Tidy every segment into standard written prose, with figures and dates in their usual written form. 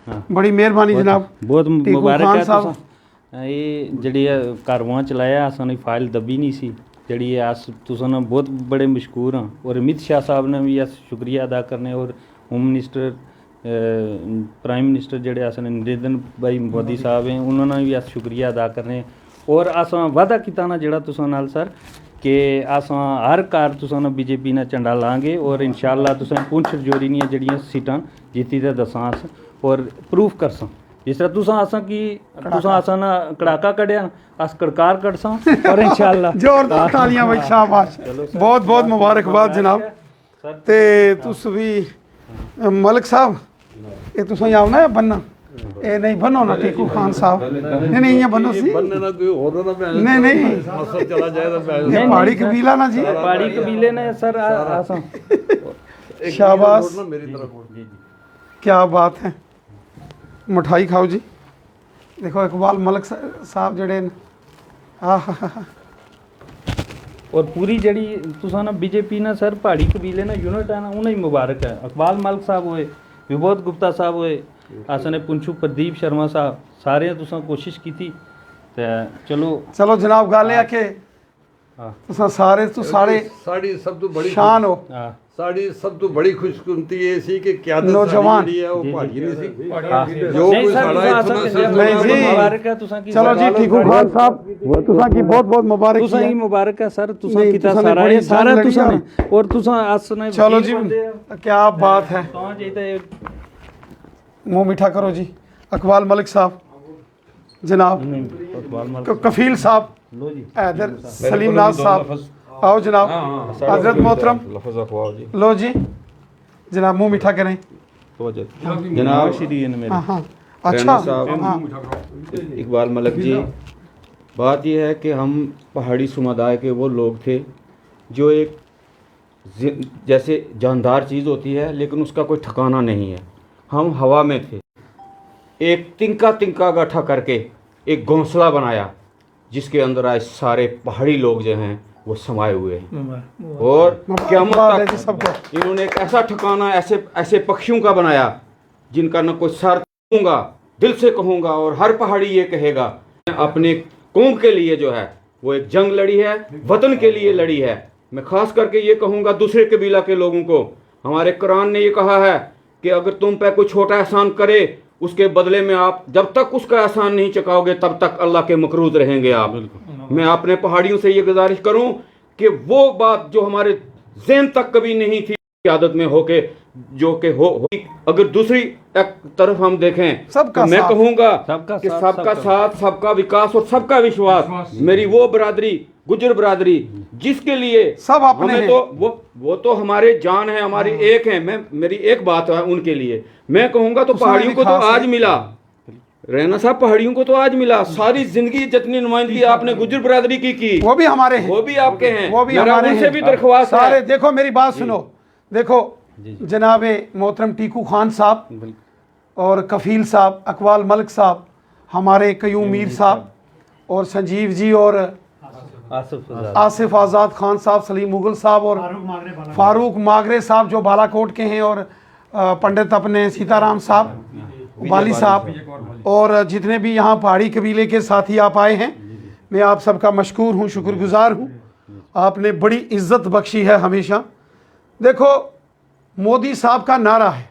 बड़ी मेहरबानी जनाब। बहुत मुबारक है साहब ये जड़ी कारवां चलाया असां फाइल दबी नहीं सी जड़ी अस तुसां ना बहुत बड़े मशहूर हाँ और अमित शाह साहब ने भी अस शुक्रिया अदा करने और होम मिनिस्टर प्राइम मिनिस्टर जड़े अस नरेंद्र भाई मोदी साहब हैं उन्होंने भी अस शुक्रिया अदा करने और असां वादा कीता ना जड़ा तुसां नाल सर कि असां हर घर तुसां ना बीजेपी ने झंडा लांगे और इंशाअल्लाह तुसां पुंछ रजौरी दियां जड़ियां सीटां जीती ते दसां अस और प्रूफ करसां जिस तरह तुसां असां की तुसां असां ना कड़ाका कढ़िया अस कड़कार कढ़सां और इंशाअल्लाह जोरदार तालियां भाई शाबाश बहुत बहुत मुबारकबाद जनाब। ते तुस भी मलिक साहब ये तुसां आवना है बनना ए नहीं बनो ना टीकू खान साहब नहीं ये बनो सी बनने ना कोई और ना मैं नहीं नहीं मसल चला जाए तो मैं ये पहाड़ी कबीला ना जी पहाड़ी कबीले ने सर असां शाबाश मेरी तरफ क्या बात है। मिठाई खाओ जी। देखो इकबाल मलिक साहब जड़े और पूरी जड़ी तुसां ना बीजेपी ना सर पहाड़ी कबीले ना यूनिट है ना उन्हें ही मुबारक है। इकबाल मलिक साहब होए विबोध गुप्ता साहब होए असने पुंछू प्रदीप शर्मा साहब सारे तुसां कोशिश की थी ते चलो चलो जनाब गल है कि तुसां सारे तो सारे साड़ी सब तो बड़ी शान हो साड़ी सब तो बड़ी खुशकिस्मती ये सी कि क्यादत नौजवान साड़ी है वो पहाड़ी नहीं सी जो जो कोई साड़ा इतना नहीं जी मुबारक है तुसां की चलो जी टीकू खान साहब तुसां की बहुत बहुत मुबारक तुसां ही मुबारक है सर तुसां नहीं, कीता तुसां ने सारा बड़ी ये सारा जंग लड़ी तुसां है। ने और तुसां असने चलो जी क्या बात है कहां जाते मुंह मीठा करो जी। इकबाल मलिक साहब जनाब कफील साहब लो जी हैदर सलीम नाज साहब आओ जनाब हजरत मोहतरम लफ्ज़ अखवाओ जी लो जी जनाब मुंह मीठा करें। जनाब श्री ने मेरे हाँ हाँ रैना अच्छा साहब हाँ इकबाल मलिक जी बात यह है कि हम पहाड़ी समुदाय के वो लोग थे जो एक जैसे जानदार चीज़ होती है लेकिन उसका कोई ठिकाना नहीं है। हम हवा में थे एक तिनका तिनका गड्ढा करके एक घोंसला बनाया जिसके अंदर आज सारे पहाड़ी लोग जो हैं वो समाये हुए हैं और क़यामत तक सबको इन्होंने एक ऐसा ठिकाना ऐसे ऐसे पक्षियों का बनाया जिनका न कोई सर कहूँगा दिल से कहूँगा और हर पहाड़ी ये कहेगा अपने कौम के लिए जो है वो एक जंग लड़ी है वतन के लिए लड़ी है। मैं खास करके ये कहूँगा दूसरे कबीला के लोगों को हमारे कुरान ने ये कहा है कि अगर तुम पे कोई छोटा एहसान करे उसके बदले में आप जब तक उसका एहसान नहीं चुकाओगे तब तक अल्लाह के मकरूज रहेंगे आप। मैं अपने पहाड़ियों से ये गुजारिश करूं कि वो बात जो हमारे ज़हन तक कभी नहीं थी आदत में होके जो कि हो अगर दूसरी एक तरफ हम देखें सबका तो मैं साथ। कहूँगा सबका कि साथ, सबका सबका साथ सबका विकास और सबका विश्वास मेरी वो बरादरी गुजर बरादरी जिसके लिए सब अपने हमें हैं। तो वो तो हमारे जान है हमारी एक है। मैं मेरी एक बात है उनके लिए मैं कहूँगा तो पहाड़ियों को तो खास आज है। मिला रैना साहब पहाड़ियों को तो आज मिला सारी जिंदगी जितनी नुमाइंदगी आपने गुजर बरादरी की वो भी हमारे हैं वो भी आपके हैं वो भी मेरा हमारे उनसे हैं। भी दरख्वास्त सारे है देखो मेरी बात सुनो देखो जनाब मोहतरम टीकू खान साहब और कफील साहब इकबाल मलिक साहब हमारे कयूम मीर साहब और संजीव जी और आसिफ आज़ाद खान साहब सलीम मुगल साहब और फारूक मागरे साहब जो बालाकोट के हैं और पंडित अपने सीताराम साहब वाली साहब और जितने भी यहाँ पहाड़ी कबीले के साथी आप आए हैं मैं आप सबका मशकूर हूँ शुक्रगुजार हूँ। आपने बड़ी इज्जत बख्शी है हमेशा। देखो मोदी साहब का नारा है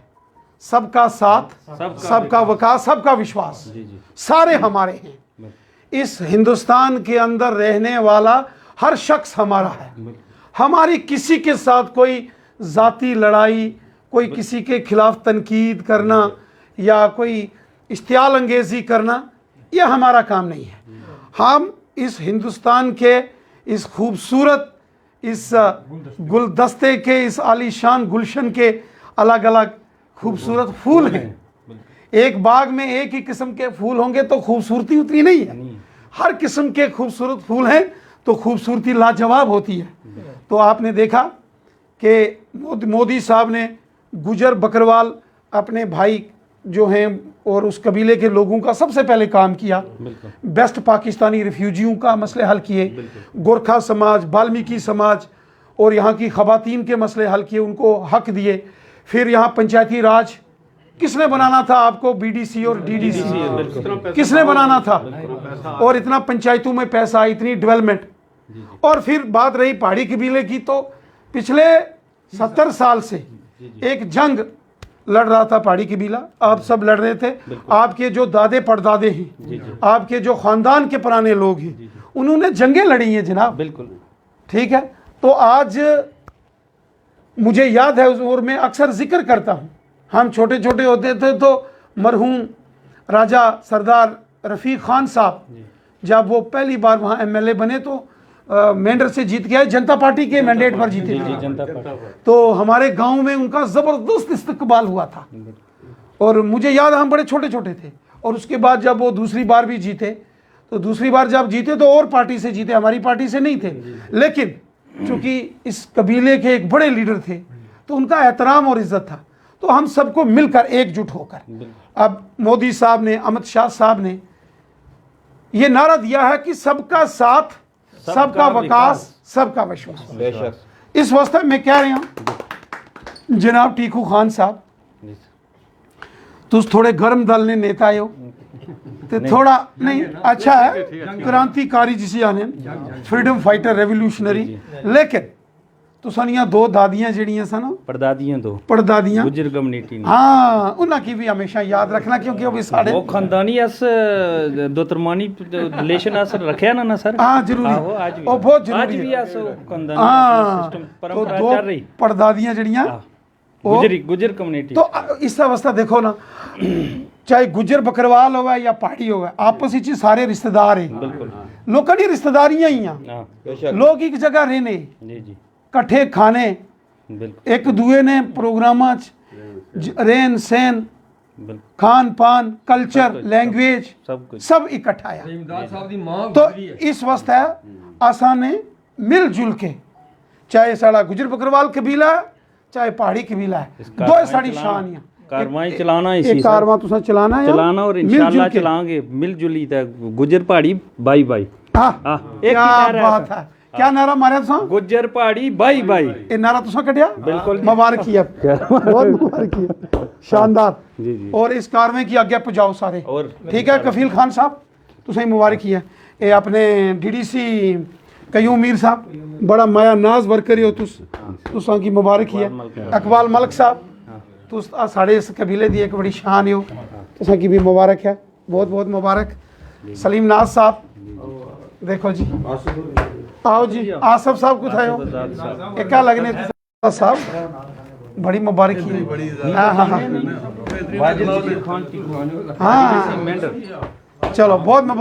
सबका साथ सबका विकास सबका विश्वास सारे हमारे हैं। इस हिंदुस्तान के अंदर रहने वाला हर शख्स हमारा है। हमारी किसी के साथ कोई ज़ाती लड़ाई कोई किसी के खिलाफ तनकीद करना या कोई इश्तियाल अंगेज़ी करना यह हमारा काम नहीं है। हम इस हिंदुस्तान के इस खूबसूरत इस गुलदस्ते के इस आलीशान गुलशन के अलग अलग खूबसूरत फूल हैं। एक बाग में एक ही किस्म के फूल होंगे तो खूबसूरती उतनी नहीं है। हर किस्म के खूबसूरत फूल हैं तो खूबसूरती लाजवाब होती है। तो आपने देखा कि मोदी साहब ने गुजर बकरवाल अपने भाई जो हैं और उस कबीले के लोगों का सबसे पहले काम किया। बेस्ट पाकिस्तानी रिफ्यूजियों का मसले हल किए, गोरखा समाज वाल्मीकि समाज और यहाँ की ख़वातीन के मसले हल किए, उनको हक दिए। फिर यहाँ पंचायती राज किसने बनाना था आपको बीडीसी और डीडीसी? किसने बनाना था? और इतना पंचायतों में पैसा, इतनी डेवलपमेंट। और फिर बात रही पहाड़ी कबीले की, तो पिछले 70 साल से एक जंग लड़ रहा था पहाड़ी कबीला, आप सब लड़ रहे थे। आपके जो दादे परदादे हैं, आपके जो खानदान के पुराने लोग हैं, उन्होंने जंगें लड़ी हैं जनाब। बिल्कुल ठीक है, तो आज मुझे याद है और मैं अक्सर जिक्र करता हूँ, हम छोटे छोटे होते थे तो मरहूम राजा सरदार रफ़ीक खान साहब जब वो पहली बार वहाँ एमएलए बने तो मेंढर से जीत के आए, जनता पार्टी के मैंडेट पर जीते थे। जनता पार्टी। तो हमारे गांव में उनका ज़बरदस्त इस्तकबाल हुआ था और मुझे याद है हम बड़े छोटे छोटे थे। और उसके बाद जब वो दूसरी बार भी जीते, तो दूसरी बार जब जीते तो और पार्टी से जीते, हमारी पार्टी से नहीं थे। लेकिन चूंकि इस कबीले के एक बड़े लीडर थे तो उनका एहतराम और इज्जत था, तो हम सबको मिलकर एकजुट होकर, अब मोदी साहब ने, अमित शाह साहब ने ये नारा दिया है कि सबका साथ, सबका विकास, सबका विश्वास। बेशक। इस वास्ते मैं कह रही हूं जनाब टीकू खान साहब, तुस थोड़े गर्म दल ने नेता हो तो थोड़ा नहीं अच्छा है, क्रांतिकारी जिसे आने, फ्रीडम फाइटर, रेवोल्यूशनरी। लेकिन तुसानियां दो दादियां जड़ियां सन, परदादियां दो परदादियां, गुजर कम्युनिटी ने, हाँ उन्हां की भी हमेशा याद रखना, क्योंकि वो भी साढ़े वो खानदानी अस दोतरमानी रिलेशन अस रखया ना सर। हाँ जरूरी, आहो, आज भी वो बहुत आज जरूरी भी है। अस खानदानी हाँ, सिस्टम तो परंपरा दो चल रही। परदादियां जड़ियां, वो- गुजर कम्युनिटी। तो इस अवस्था देखो ना, चाहे गुजर बकरवाल हो या पहाड़ी हो, आपस विच सारे रिश्तेदार हैं। बिल्कुल लोगों की रिश्तेदारियां ही हैं, हाँ बेशक। लोग एक जगह रहने, जी जी कट्ठे खाने, बिल्कुल एक दूए ने प्रोग्रामां च रेन सहन, बिल्कुल खान पान, कल्चर, कुछ, लैंग्वेज सब कुछ। सब इकट्ठा है। इमदाद साहब दी मां तो गुजरी है। इस वास्ते असा ने मिलजुल के, चाहे साड़ा गुजर बकरवाल कबीला है, चाहे पहाड़ी कबीला है, दो साड़ी शान है। कारवाई चलाना एक इसी कारवां तुसा चलाना है, चलाना और मिलजुल इंशाल्लाह के। चलाएंगे मिलजुली तक। गुजर पहाड़ी बाई बाई। हाँ, हाँ, एक ही क्या नारा है बात सर। है, क्या नारा मारे तुसा? गुजर पहाड़ी बाई बाई। ये नारा तुसा कटिया? बिल्कुल। मुबारक है, बहुत मुबारक है, शानदार। जी जी। और इस कारवां की आज्ञा पुजाओ सारे, और ठीक है। कफील खान साहब तुसें मुबारक है। ये अपने डीडीसी कयूम मीर साहब, बड़ा माया नाज वर्कर हो तुसां की मुबारक है। अकबाल मलिक साहब, तुस साढ़े इस कबीले की एक बड़ी शान हो, तुसां की भी मुबारक है, बहुत बहुत मुबारक। सलीम नाज साहब, देखो जी, आओ जी, आसफ साहब कुछ आयो, एक क्या लगने साहब, बड़ी मुबारक है। हाँ हाँ हाँ, वाजिद खान टीकू हाँ मेंढर। चलो बहुत मुबारक।